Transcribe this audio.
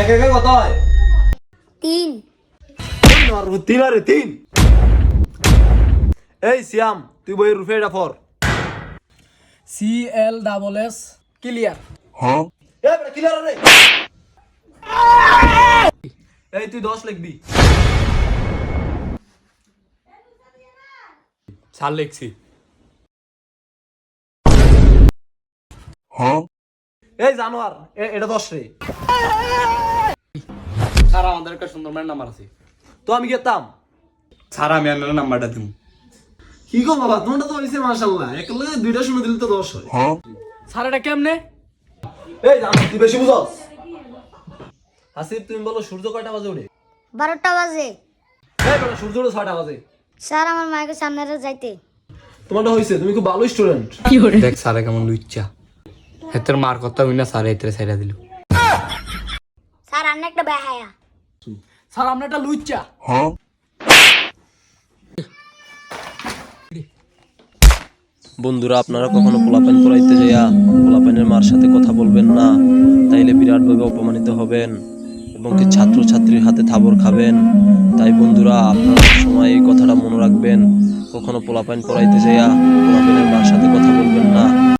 এক একে কত হয়? 3 তিন আরে তিন। এই সিয়াম তুই বইয়ের রূপে এটা পড়। CLSS clear. এ বেটা ক্লিয়ার রে। এই তুই 10 লিখবি। স্যার লিখছি। এই জানোয়ার এটা 10 রে। স্যার আমাদের একটা সুন্দর ম্যান নাম্বার আছে। তো আমি গেতাম। স্যার আমি আপনার নাম্বারটা দিন। কি গো বাবা তোমরা তো হইছে মাশাআল্লাহ এক লগে দুইটা শুনে দিলে তো 10 হয়। স্যার এটা কেমনে? এই জানো তুই বেশি বুঝছস। হাসিব তুমি বলো সূর্য কয়টা বাজে ওঠে? 12টা বাজে। এই বেটা সূর্য ওঠে 6টা বাজে। স্যার আমার মাকে সামনে যাইতে। তোমারটা হইছে তুমি খুব ভালো স্টুডেন্ট। দেখ স্যারে কেমন লুচ্চা। হেতের মার কথা হই না স্যার এতে ছাইড়া দিল। স্যার আন্না একটা বেহায়া। স্যার আমরা একটা লুচ্চা। বন্ধুরা আপনারা কখনো পোলাপাইন পড়াইতে যাইয়া পোলাপাইনের মার সাথে কথা বলবেন না, তাইলে বিরাটভাবে অপমানিত হবেন এবং কি ছাত্রছাত্রীর হাতে থাবর খাবেন। তাই বন্ধুরা আপনারা সময় এই কথাটা মনে রাখবেন, কখনো পোলাপাইন পড়াইতে যাইয়া পোলাপাইনের মার সাথে কথা বলবেন না।